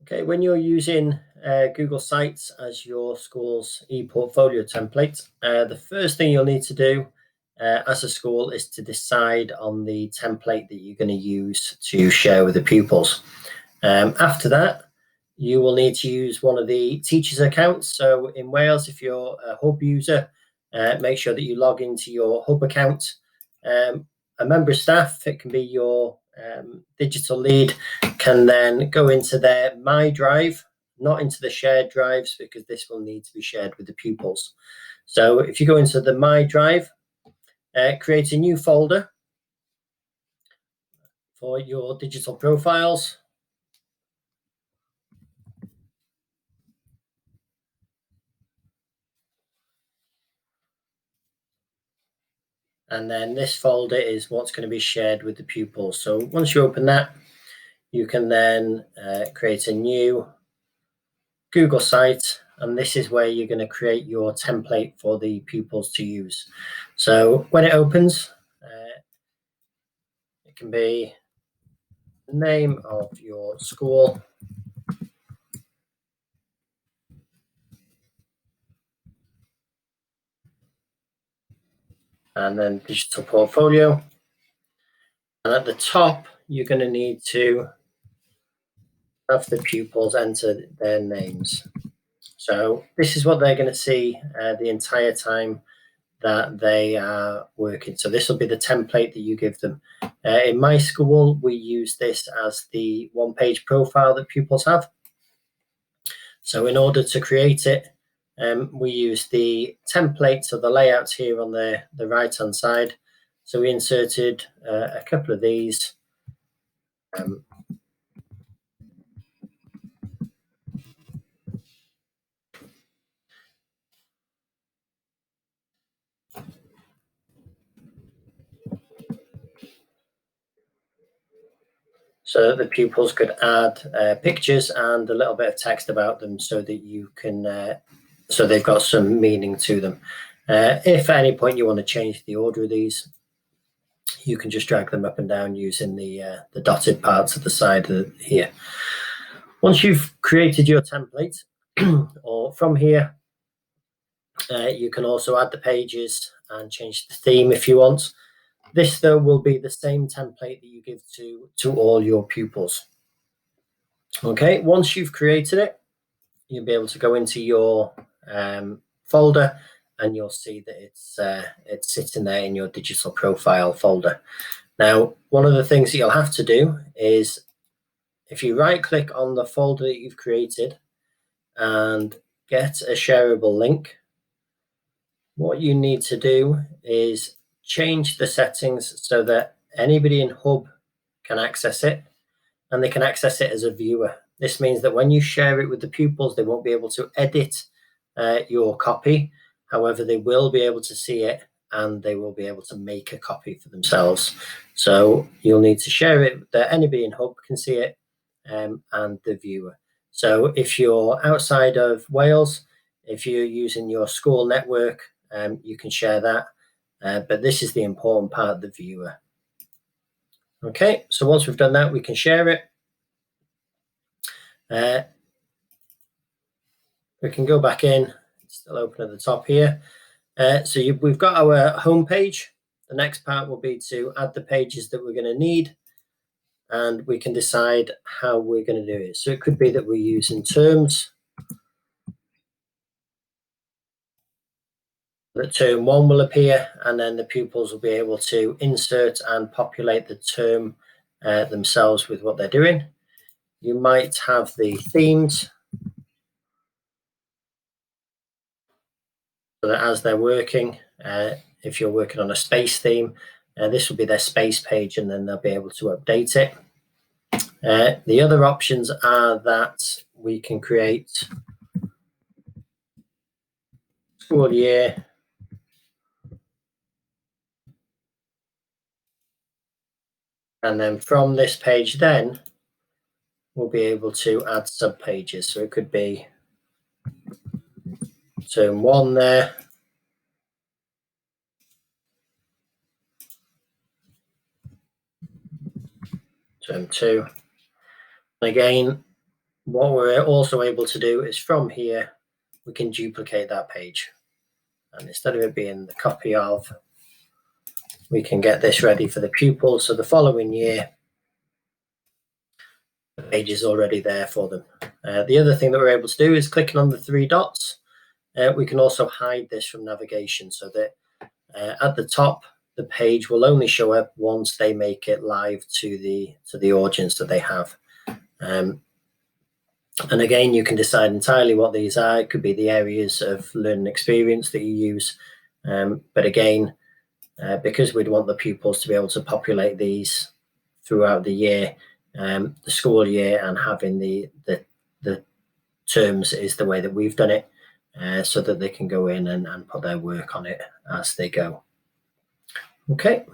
Okay, when you're using Google Sites as your school's e-portfolio template, the first thing you'll need to do as a school is to decide on the template that you're going to use to share with the pupils. After that, you will need to use one of the teachers' accounts. So in Wales, if you're a Hub user, make sure that you log into your Hub account. A member of staff, it can be your digital lead, can then go into their My Drive, not into the shared drives, because this will need to be shared with the pupils. So if you go into the My Drive, create a new folder for your digital profiles. And then this folder is what's going to be shared with the pupils. So once you open that, you can then create a new Google site, and this is where you're going to create your template for the pupils to use. So when it opens, it can be the name of your school, and then digital portfolio. And at the top, you're going to need to have the pupils enter their names. So this is what they're going to see the entire time that they are working. So this will be the template that you give them. In my school, we use this as the one-page profile that pupils have. So in order to create it, we use the template, so the layouts here on the right-hand side. So we inserted a couple of these. So that the pupils could add pictures and a little bit of text about them, so that you can, so they've got some meaning to them. If at any point you want to change the order of these, you can just drag them up and down using the dotted parts at the side here. Once you've created your template, or from here, you can also add the pages and change the theme if you want. This, though, will be the same template that you give to all your pupils. Okay, once you've created it, you'll be able to go into your folder, and you'll see that it's sitting there in your digital profile folder. Now, one of the things that you'll have to do is, if you right-click on the folder that you've created and get a shareable link, what you need to do is change the settings so that anybody in Hub can access it, and they can access it as a viewer. This means that when you share it with the pupils, they won't be able to edit your copy. However, they will be able to see it, and they will be able to make a copy for themselves. So you'll need to share it that anybody in Hub can see it, and the viewer. So if you're outside of Wales, if you're using your school network, you can share that. But this is the important part, the viewer. Okay, so once we've done that, we can share it. We can go back in, it's still open at the top here. So we've got our home page. The next part will be to add the pages that we're going to need, and we can decide how we're going to do it. So it could be that we're using terms. That term 1 will appear, and then the pupils will be able to insert and populate the term themselves with what they're doing. You might have the themes, so that as they're working, if you're working on a space theme, this will be their space page, and then they'll be able to update it. The other options are that we can create school year, and then from this page then we'll be able to add sub pages. So it could be term 1 there, term 2. Again, What we're also able to do is from here, we can duplicate that page. And instead of it being the copy of, we can get this ready for the pupils. So the following year, the page is already there for them. The other thing that we're able to do is clicking on the three dots. We can also hide this from navigation so that at the top, the page will only show up once they make it live to the audience that they have. And again, you can decide entirely what these are. It could be the areas of learning experience that you use. But again, because we'd want the pupils to be able to populate these throughout the year, the school year, and having the terms is the way that we've done it, so that they can go in and put their work on it as they go. Okay.